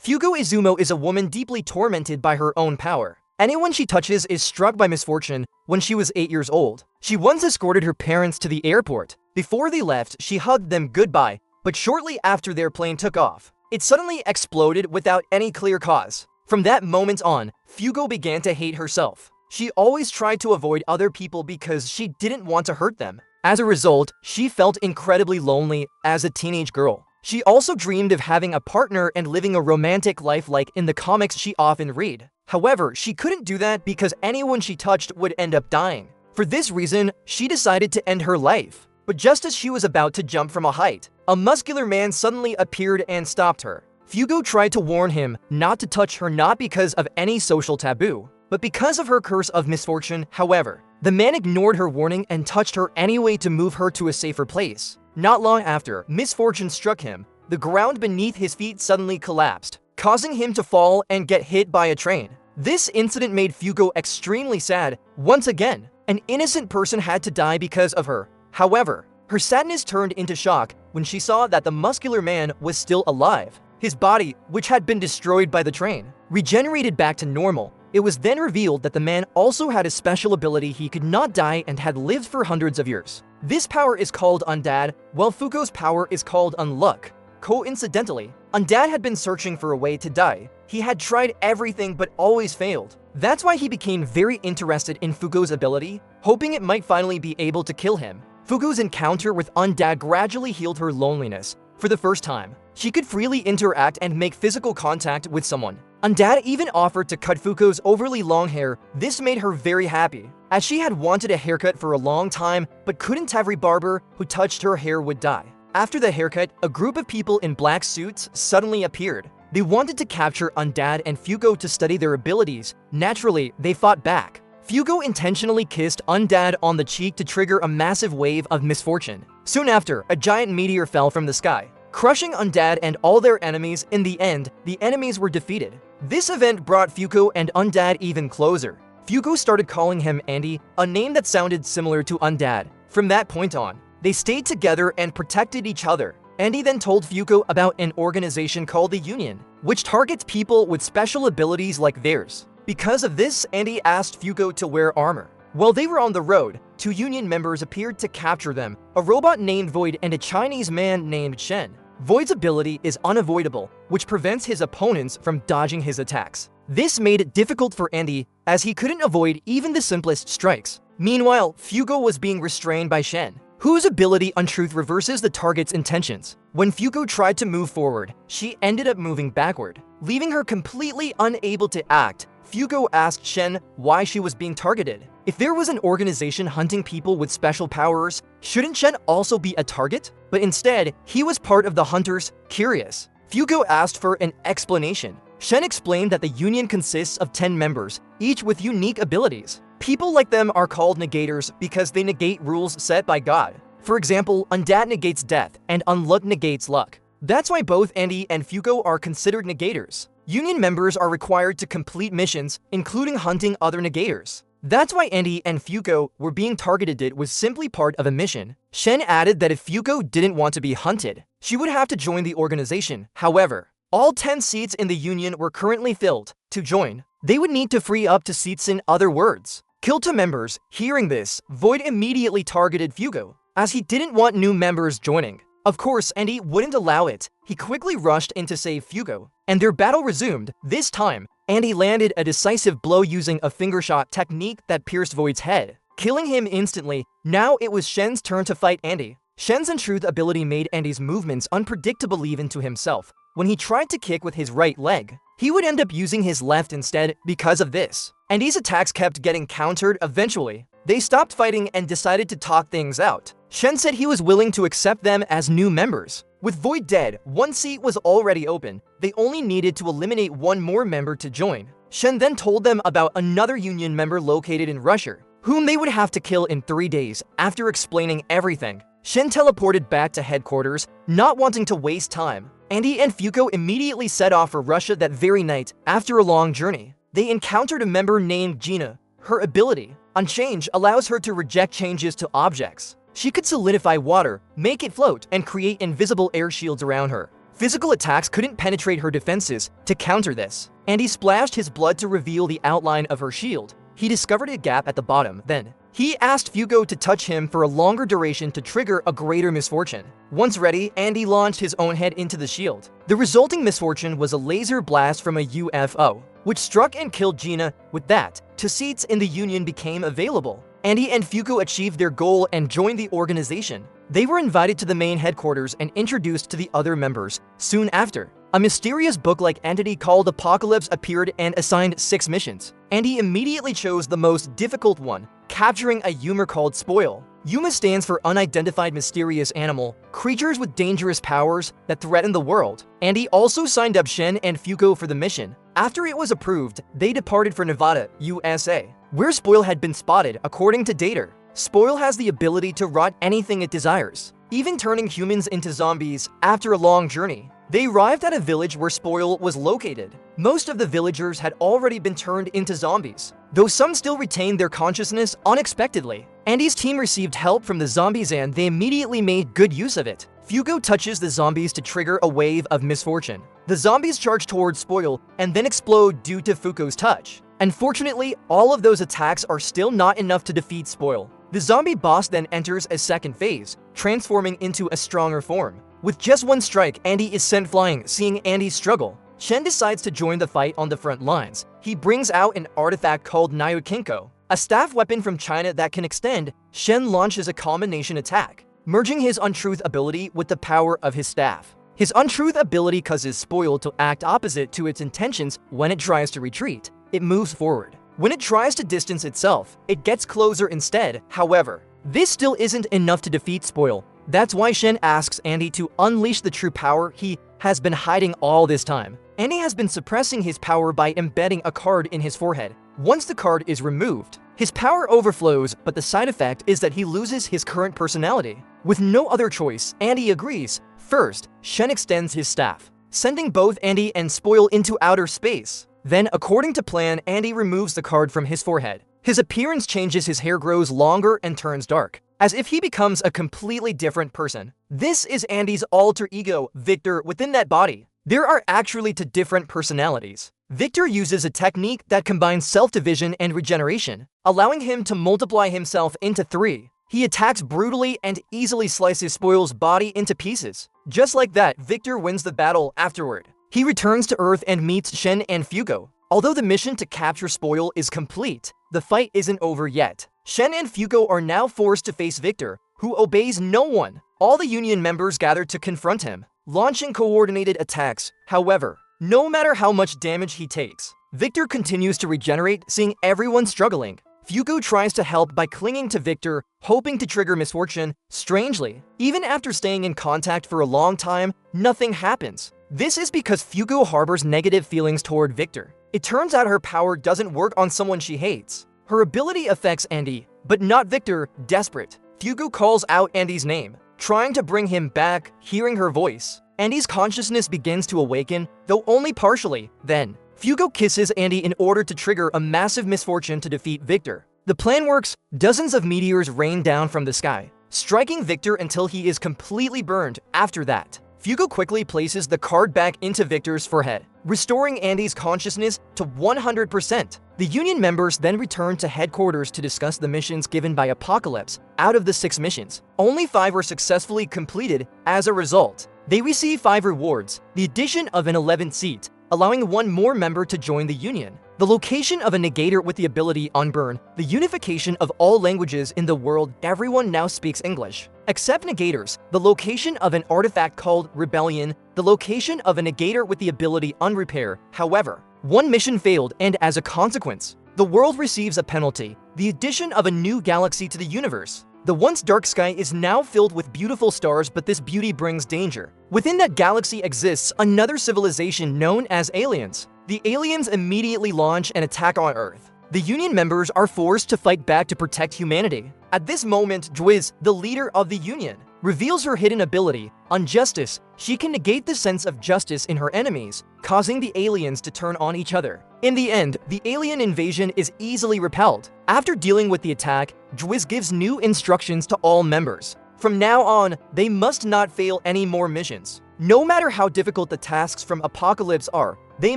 Fuko Izumo is a woman deeply tormented by her own power. Anyone she touches is struck by misfortune. When she was 8 years old, she once escorted her parents to the airport. Before they left, she hugged them goodbye, but shortly after their plane took off, it suddenly exploded without any clear cause. From that moment on, Fuko began to hate herself. She always tried to avoid other people because she didn't want to hurt them. As a result, she felt incredibly lonely as a teenage girl. She also dreamed of having a partner and living a romantic life like in the comics she often read. However, she couldn't do that because anyone she touched would end up dying. For this reason, she decided to end her life. But just as she was about to jump from a height, a muscular man suddenly appeared and stopped her. Fuko tried to warn him not to touch her, not because of any social taboo, but because of her curse of misfortune. However, the man ignored her warning and touched her anyway to move her to a safer place. Not long after, misfortune struck him. The ground beneath his feet suddenly collapsed, causing him to fall and get hit by a train. This incident made Fuko extremely sad. Once again, an innocent person had to die because of her. However, her sadness turned into shock when she saw that the muscular man was still alive. His body, which had been destroyed by the train, regenerated back to normal. It was then revealed that the man also had a special ability: he could not die and had lived for hundreds of years. This power is called Undead, while Fuko's power is called Unluck. Coincidentally, Undead had been searching for a way to die. He had tried everything but always failed. That's why he became very interested in Fuko's ability, hoping it might finally be able to kill him. Fuko's encounter with Undead gradually healed her loneliness. For the first time, she could freely interact and make physical contact with someone. Undead even offered to cut Fuko's overly long hair. This made her very happy, as she had wanted a haircut for a long time but couldn't. Every barber who touched her hair would die. After the haircut, a group of people in black suits suddenly appeared. They wanted to capture Undead and Fuko to study their abilities. Naturally, they fought back. Fuko intentionally kissed Undead on the cheek to trigger a massive wave of misfortune. Soon after, a giant meteor fell from the sky, crushing Undead and all their enemies. In the end, the enemies were defeated. This event brought Fuko and Undead even closer. Fuko started calling him Andy, a name that sounded similar to Undead. From that point on, they stayed together and protected each other. Andy then told Fuko about an organization called the Union, which targets people with special abilities like theirs. Because of this, Andy asked Fuko to wear armor. While they were on the road, 2 Union members appeared to capture them, a robot named Void and a Chinese man named Shen. Void's ability is unavoidable, which prevents his opponents from dodging his attacks. This made it difficult for Andy, as he couldn't avoid even the simplest strikes. Meanwhile, Fuko was being restrained by Shen, whose ability Untruth reverses the target's intentions. When Fuko tried to move forward, she ended up moving backward, leaving her completely unable to act. Fuko asked Shen why she was being targeted. If there was an organization hunting people with special powers, shouldn't Shen also be a target? But instead, he was part of the hunters. Curious, Fuko asked for an explanation. Shen explained that the Union consists of 10 members, each with unique abilities. People like them are called negators because they negate rules set by God. For example, Undead negates death and Unluck negates luck. That's why both Andy and Fuko are considered negators. Union members are required to complete missions, including hunting other negators. That's why Andy and Fuko were being targeted. It was simply part of a mission. Shen added that if Fuko didn't want to be hunted, she would have to join the organization. However, all 10 seats in the Union were currently filled. To join, they would need to free up 2 seats. In other words, kill 2 members. Hearing this, Void immediately targeted Fuko, as he didn't want new members joining. Of course, Andy wouldn't allow it. He quickly rushed in to save Fuko, and their battle resumed. This time, Andy landed a decisive blow using a finger shot technique that pierced Void's head, killing him instantly. Now it was Shen's turn to fight Andy. Shen's Untruth ability made Andy's movements unpredictable even to himself. When he tried to kick with his right leg, he would end up using his left instead. Because of this, Andy's attacks kept getting countered. Eventually, they stopped fighting and decided to talk things out. Shen said he was willing to accept them as new members. With Void dead, 1 seat was already open. They only needed to eliminate 1 more member to join. Shen then told them about another Union member located in Russia, whom they would have to kill in 3 days. After explaining everything, Shen teleported back to headquarters, not wanting to waste time. Andy and Fuko immediately set off for Russia that very night. After a long journey, they encountered a member named Gina. Her ability, Unchange, allows her to reject changes to objects. She could solidify water, make it float, and create invisible air shields around her. Physical attacks couldn't penetrate her defenses. To counter this, Andy splashed his blood to reveal the outline of her shield. He discovered a gap at the bottom. Then, he asked Fuko to touch him for a longer duration to trigger a greater misfortune. Once ready, Andy launched his own head into the shield. The resulting misfortune was a laser blast from a UFO, which struck and killed Gina. With that, 2 seats in the Union became available. Andy and Fuko achieved their goal and joined the organization. They were invited to the main headquarters and introduced to the other members. Soon after, a mysterious book-like entity called Apocalypse appeared and assigned 6 missions. Andy immediately chose the most difficult one, capturing a Yuma called Spoil. Yuma stands for Unidentified Mysterious Animal, creatures with dangerous powers that threaten the world. Andy also signed up Shen and Fuko for the mission. After it was approved, they departed for Nevada, USA, where Spoil had been spotted. According to Dater, Spoil has the ability to rot anything it desires, even turning humans into zombies. After a long journey, they arrived at a village where Spoil was located. Most of the villagers had already been turned into zombies, though some still retained their consciousness. Unexpectedly, Andy's team received help from the zombies and they immediately made good use of it. Fuko touches the zombies to trigger a wave of misfortune. The zombies charge towards Spoil and then explode due to Fuko's touch. Unfortunately, all of those attacks are still not enough to defeat Spoil. The zombie boss then enters a second phase, transforming into a stronger form. With just 1 strike, Andy is sent flying. Seeing Andy struggle, Shen decides to join the fight on the front lines. He brings out an artifact called Nyokinko, a staff weapon from China that can extend. Shen launches a combination attack, merging his untruth ability with the power of his staff. His untruth ability causes Spoil to act opposite to its intentions. When it tries to retreat, it moves forward. When it tries to distance itself, it gets closer instead. However, this still isn't enough to defeat Spoil. That's why Shen asks Andy to unleash the true power he has been hiding all this time. Andy has been suppressing his power by embedding a card in his forehead. Once the card is removed, his power overflows, but the side effect is that he loses his current personality. With no other choice, Andy agrees. First, Shen extends his staff, sending both Andy and Spoil into outer space. Then, according to plan, Andy removes the card from his forehead. His appearance changes. His hair grows longer and turns dark, as if he becomes a completely different person. This is Andy's alter ego, Victor. Within that body, there are actually 2 different personalities. Victor uses a technique that combines self-division and regeneration, allowing him to multiply himself into 3. He attacks brutally and easily slices Spoil's body into pieces. Just like that, Victor wins the battle. Afterward, he returns to Earth and meets Shen and Fuko. Although the mission to capture Spoil is complete, the fight isn't over yet. Shen and Fuko are now forced to face Victor, who obeys no one. All the Union members gather to confront him, launching coordinated attacks. However, no matter how much damage he takes, Victor continues to regenerate. Seeing everyone struggling, Fuko tries to help by clinging to Victor, hoping to trigger misfortune. Strangely, even after staying in contact for a long time, nothing happens. This is because Fuko harbors negative feelings toward Victor. It turns out her power doesn't work on someone she hates. Her ability affects Andy, but not Victor. Desperate, Fuko calls out Andy's name, trying to bring him back. Hearing her voice, Andy's consciousness begins to awaken, though only partially. Then, Fuko kisses Andy in order to trigger a massive misfortune to defeat Victor. The plan works. Dozens of meteors rain down from the sky, striking Victor until he is completely burned. After that, Fuko quickly places the card back into Victor's forehead, restoring Andy's consciousness to 100%. The Union members then return to headquarters to discuss the missions given by Apocalypse. Out of the 6 missions, only 5 were successfully completed. As a result, they receive 5 rewards, the addition of an 11th seat, allowing 1 more member to join the Union, the location of a negator with the ability Unburn, the unification of all languages in the world. Everyone now speaks English, except negators, the location of an artifact called Rebellion, the location of a negator with the ability Unrepair. However, 1 mission failed, and as a consequence, the world receives a penalty, the addition of a new galaxy to the universe. The once dark sky is now filled with beautiful stars, but this beauty brings danger. Within that galaxy exists another civilization known as aliens. The aliens immediately launch an attack on Earth. The Union members are forced to fight back to protect humanity. At this moment, Dwiz, the leader of the Union, reveals her hidden ability, Unjustice. She can negate the sense of justice in her enemies, causing the aliens to turn on each other. In the end, the alien invasion is easily repelled. After dealing with the attack, Dwiz gives new instructions to all members. From now on, they must not fail any more missions. No matter how difficult the tasks from Apocalypse are, they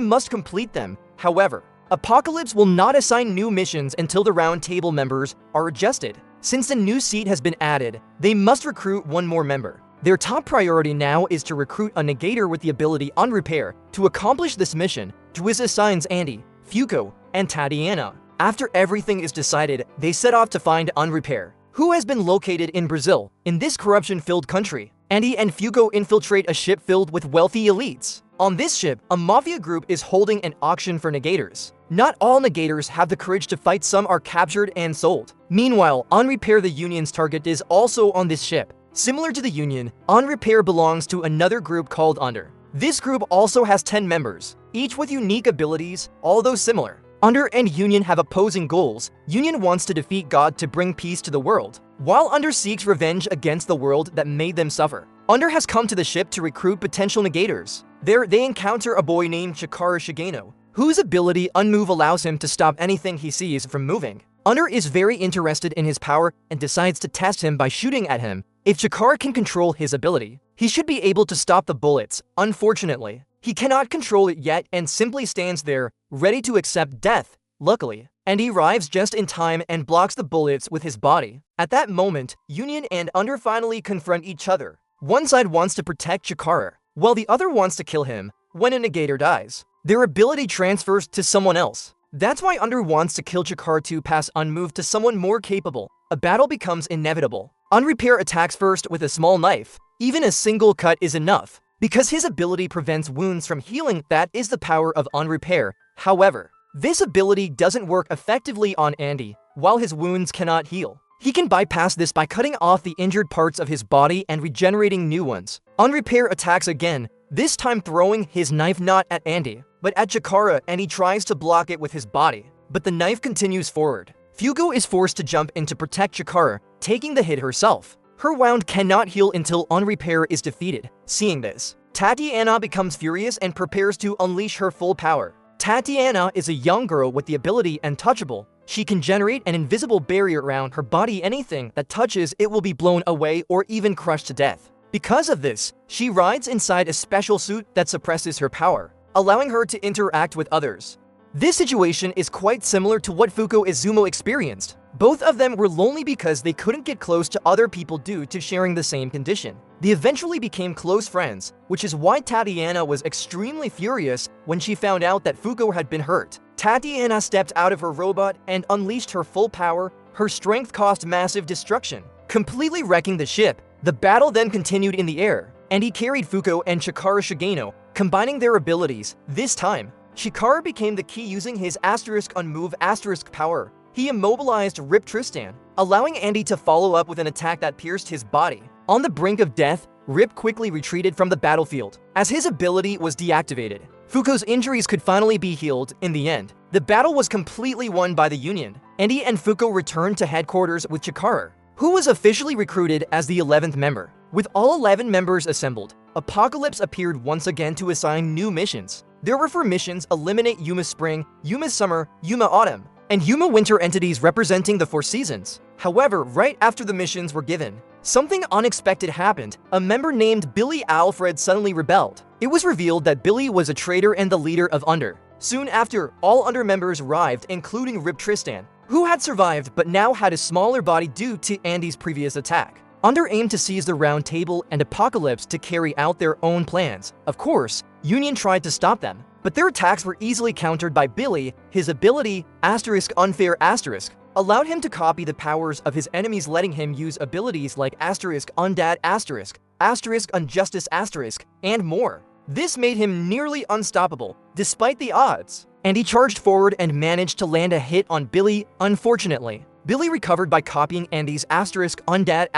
must complete them. However, Apocalypse will not assign new missions until the round table members are adjusted. Since a new seat has been added, they must recruit one more member. Their top priority now is to recruit a negator with the ability Unrepair. To accomplish this mission, Twiz assigns Andy, Fuko, and Tatiana. After everything is decided, they set off to find Unrepair, who has been located in Brazil. In this corruption-filled country, Andy and Fuko infiltrate a ship filled with wealthy elites. On this ship, a mafia group is holding an auction for negators. Not all negators have the courage to fight, some are captured and sold. Meanwhile, Unrepair, the Union's target, is also on this ship. Similar to the Union, Unrepair belongs to another group called Under. This group also has 10 members, each with unique abilities, although similar. Under and Union have opposing goals. Union wants to defeat God to bring peace to the world, while Under seeks revenge against the world that made them suffer. Under has come to the ship to recruit potential negators. There, they encounter a boy named Chikara Shigeno, whose ability Unmove allows him to stop anything he sees from moving. Under is very interested in his power and decides to test him by shooting at him. If Chikara can control his ability, he should be able to stop the bullets. Unfortunately, he cannot control it yet and simply stands there, ready to accept death. Luckily, Andy arrives just in time and blocks the bullets with his body. At that moment, Union and Under finally confront each other. One side wants to protect Chikara, while the other wants to kill him. When a negator dies, their ability transfers to someone else. That's why Under wants to kill Chikara to pass Unmoved to someone more capable. A battle becomes inevitable. Unrepair attacks first with a small knife. Even a single cut is enough. Because his ability prevents wounds from healing, that is the power of Unrepair. However, this ability doesn't work effectively on Andy, while his wounds cannot heal. He can bypass this by cutting off the injured parts of his body and regenerating new ones. Unrepair attacks again, this time throwing his knife not at Andy, but at Chikara, and he tries to block it with his body. But the knife continues forward. Fuko is forced to jump in to protect Chikara, taking the hit herself. Her wound cannot heal until Unrepair is defeated. Seeing this, Tatiana becomes furious and prepares to unleash her full power. Tatiana is a young girl with the ability Untouchable. She can generate an invisible barrier around her body. Anything that touches it will be blown away or even crushed to death. Because of this, she rides inside a special suit that suppresses her power, allowing her to interact with others. This situation is quite similar to what Fuko Izumo experienced. Both of them were lonely because they couldn't get close to other people due to sharing the same condition. They eventually became close friends, which is why Tatiana was extremely furious when she found out that Fuko had been hurt. Tatiana stepped out of her robot and unleashed her full power. Her strength caused massive destruction, completely wrecking the ship. The battle then continued in the air, and he carried Fuko and Chikara Shigeno, combining their abilities. This time, Chikara became the key using his *Unmove* power. He immobilized Rip Tristan, allowing Andy to follow up with an attack that pierced his body. On the brink of death, Rip quickly retreated from the battlefield, as his ability was deactivated. Fuko's injuries could finally be healed. In the end, the battle was completely won by the Union. Andy and Fuko returned to headquarters with Chikara, who was officially recruited as the 11th member. With all 11 members assembled, Apocalypse appeared once again to assign new missions. There were 4 missions: eliminate Yuma Spring, Yuma Summer, Yuma Autumn, and Yuma Winter, entities representing the 4 seasons. However, right after the missions were given, something unexpected happened. A member named Billy Alfred suddenly rebelled. It was revealed that Billy was a traitor and the leader of Under. Soon after, all Under members arrived, including Rip Tristan, who had survived but now had a smaller body due to Andy's previous attack. Under aimed to seize the Round Table and Apocalypse to carry out their own plans. Of course, Union tried to stop them, but their attacks were easily countered by Billy. His ability, *Unfair*, allowed him to copy the powers of his enemies, letting him use abilities like *Undead*, *Unjustice*, and more. This made him nearly unstoppable, despite the odds. And he charged forward and managed to land a hit on Billy. Unfortunately, Billy recovered by copying Andy's *Undead*,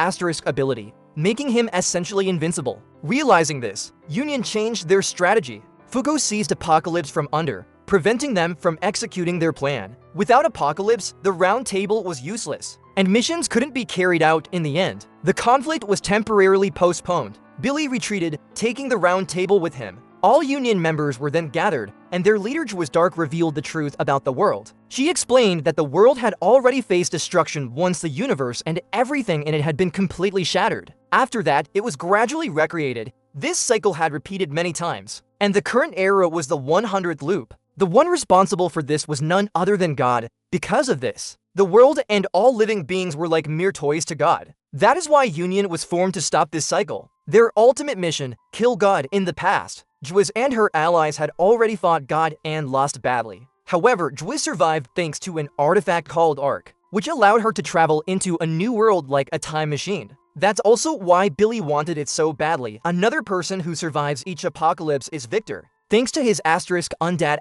ability, making him essentially invincible. Realizing this, Union changed their strategy. Fuko seized Apocalypse from Under, preventing them from executing their plan. Without Apocalypse, the Round Table was useless, and missions couldn't be carried out in the end. The conflict was temporarily postponed. Billy retreated, taking the Round Table with him. All Union members were then gathered, and their leader Twiz revealed the truth about the world. She explained that the world had already faced destruction once the universe and everything in it had been completely shattered. After that, it was gradually recreated. This cycle had repeated many times, and the current era was the 100th loop. The one responsible for this was none other than God. Because of this, the world and all living beings were like mere toys to God. That is why Union was formed to stop this cycle. Their ultimate mission, kill God. In the past, Jwiz and her allies had already fought God and lost badly. However, Jwiz survived thanks to an artifact called Arc, which allowed her to travel into a new world like a time machine. That's also why Billy wanted it so badly. Another person who survives each apocalypse is Victor. Thanks to his Undead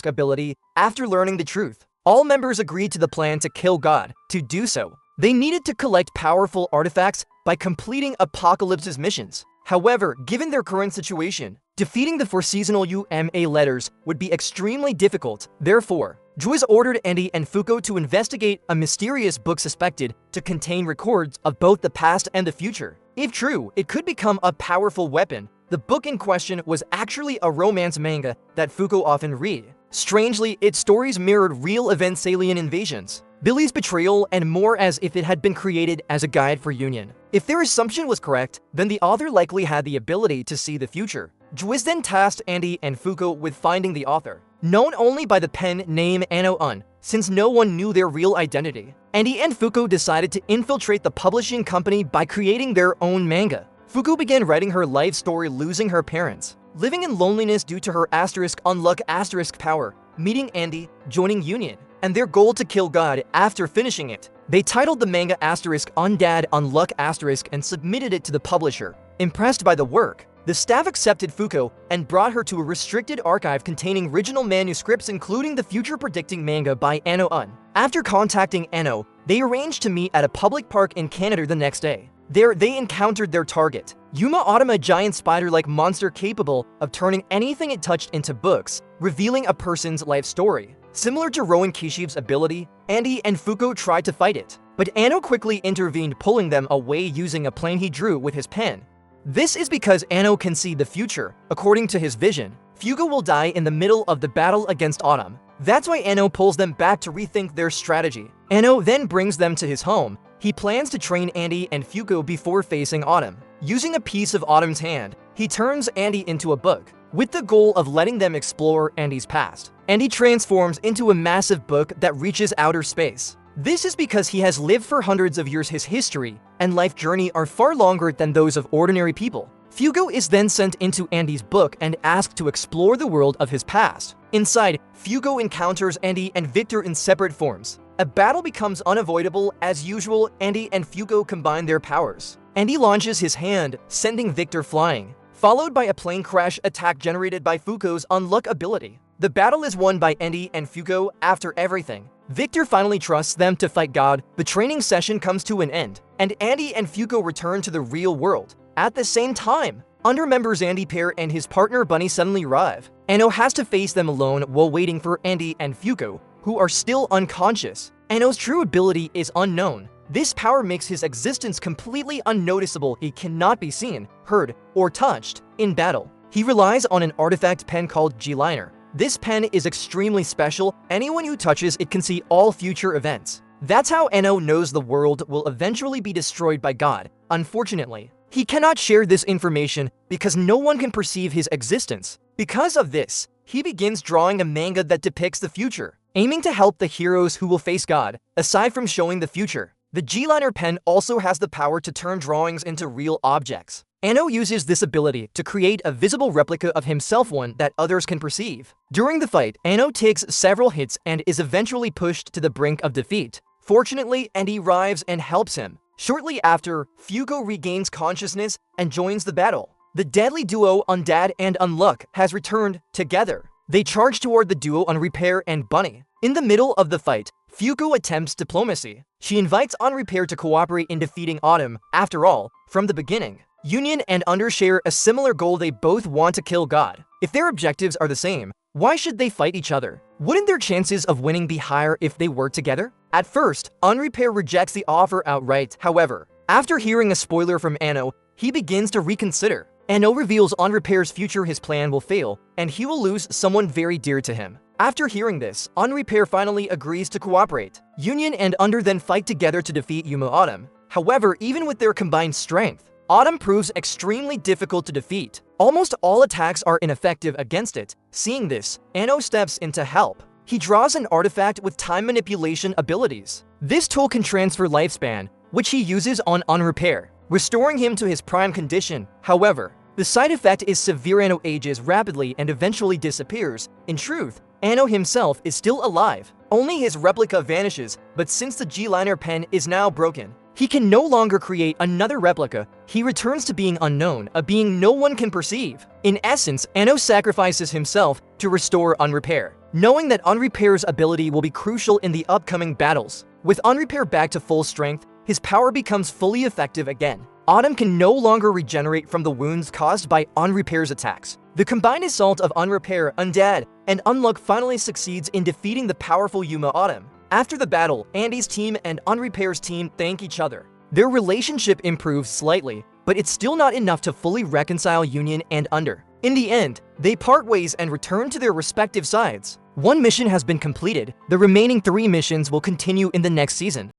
ability, after learning the truth, all members agreed to the plan to kill God. To do so, they needed to collect powerful artifacts by completing Apocalypse's missions. However, given their current situation, defeating the four seasonal UMA letters would be extremely difficult. Therefore, Jwiz ordered Andy and Fuko to investigate a mysterious book suspected to contain records of both the past and the future. If true, it could become a powerful weapon. The book in question was actually a romance manga that Fuko often read. Strangely, its stories mirrored real events, alien invasions, Billy's betrayal, and more, as if it had been created as a guide for Union. If their assumption was correct, then the author likely had the ability to see the future. Jwiz then tasked Andy and Fuko with finding the author, known only by the pen name Ano-un, since no one knew their real identity. Andy and Fuko decided to infiltrate the publishing company by creating their own manga. Fuko began writing her life story, losing her parents, living in loneliness due to her unluck power, meeting Andy, joining Union, and their goal to kill God. After finishing it, they titled the manga Undead Unluck and submitted it to the publisher. Impressed by the work, the staff accepted Fuko and brought her to a restricted archive containing original manuscripts, including the future-predicting manga by Ano-un. After contacting Ano, they arranged to meet at a public park in Canada the next day. There, they encountered their target, Yuma Autumn, a giant spider-like monster capable of turning anything it touched into books, revealing a person's life story. Similar to Rowan Kishibe's ability, Andy and Fuko tried to fight it, but Ano quickly intervened, pulling them away using a plane he drew with his pen. This is because Ano can see the future. According to his vision, Fuko will die in the middle of the battle against Autumn. That's why Ano pulls them back to rethink their strategy. Ano then brings them to his home. He plans to train Andy and Fuko before facing Autumn. Using a piece of Autumn's hand, he turns Andy into a book, with the goal of letting them explore Andy's past. Andy transforms into a massive book that reaches outer space. This is because he has lived for hundreds of years. His history and life journey are far longer than those of ordinary people. Fuko is then sent into Andy's book and asked to explore the world of his past. Inside, Fuko encounters Andy and Victor in separate forms. A battle becomes unavoidable. As usual, Andy and Fuko combine their powers. Andy launches his hand, sending Victor flying, followed by a plane crash attack generated by Fuko's unluck ability. The battle is won by Andy and Fuko. After everything, Victor finally trusts them to fight God. The training session comes to an end, and Andy and Fuko return to the real world. At the same time, under members Andy Pear and his partner Bunny suddenly arrive. Ano has to face them alone while waiting for Andy and Fuko, who are still unconscious. Ano's true ability is unknown. This power makes his existence completely unnoticeable. He cannot be seen, heard, or touched in battle. He relies on an artifact pen called G-Liner. This pen is extremely special. Anyone who touches it can see all future events. That's how Ano knows the world will eventually be destroyed by God. Unfortunately, he cannot share this information because no one can perceive his existence. Because of this, he begins drawing a manga that depicts the future, aiming to help the heroes who will face God. Aside from showing the future, the G-Liner pen also has the power to turn drawings into real objects. Ano uses this ability to create a visible replica of himself, one that others can perceive. During the fight, Ano takes several hits and is eventually pushed to the brink of defeat. Fortunately, Andy arrives and helps him. Shortly after, Fuko regains consciousness and joins the battle. The deadly duo Undead and Unluck has returned together. They charge toward the duo Unrepair and Bunny. In the middle of the fight, Fuko attempts diplomacy. She invites Unrepair to cooperate in defeating Autumn. After all, from the beginning, Union and Under share a similar goal. They both want to kill God. If their objectives are the same, why should they fight each other? Wouldn't their chances of winning be higher if they work together? At first, Unrepair rejects the offer outright. However, after hearing a spoiler from Ano, he begins to reconsider. Ano reveals Unrepair's future. His plan will fail, and he will lose someone very dear to him. After hearing this, Unrepair finally agrees to cooperate. Union and Under then fight together to defeat Yuma Autumn. However, even with their combined strength, Autumn proves extremely difficult to defeat. Almost all attacks are ineffective against it. Seeing this, Anno steps in to help. He draws an artifact with time manipulation abilities. This tool can transfer lifespan, which he uses on Unrepair, restoring him to his prime condition. However, the side effect is severe. Anno ages rapidly and eventually disappears. In truth, Anno himself is still alive. Only his replica vanishes, but since the G-liner pen is now broken, he can no longer create another replica. He returns to being unknown, a being no one can perceive. In essence, Anno sacrifices himself to restore Unrepair, knowing that Unrepair's ability will be crucial in the upcoming battles. With Unrepair back to full strength, his power becomes fully effective again. Autumn can no longer regenerate from the wounds caused by Unrepair's attacks. The combined assault of Unrepair, Undead, and Unluck finally succeeds in defeating the powerful Yuma Autumn. After the battle, Andy's team and Unrepair's team thank each other. Their relationship improves slightly, but it's still not enough to fully reconcile Union and Under. In the end, they part ways and return to their respective sides. One mission has been completed. The remaining 3 missions will continue in the next season.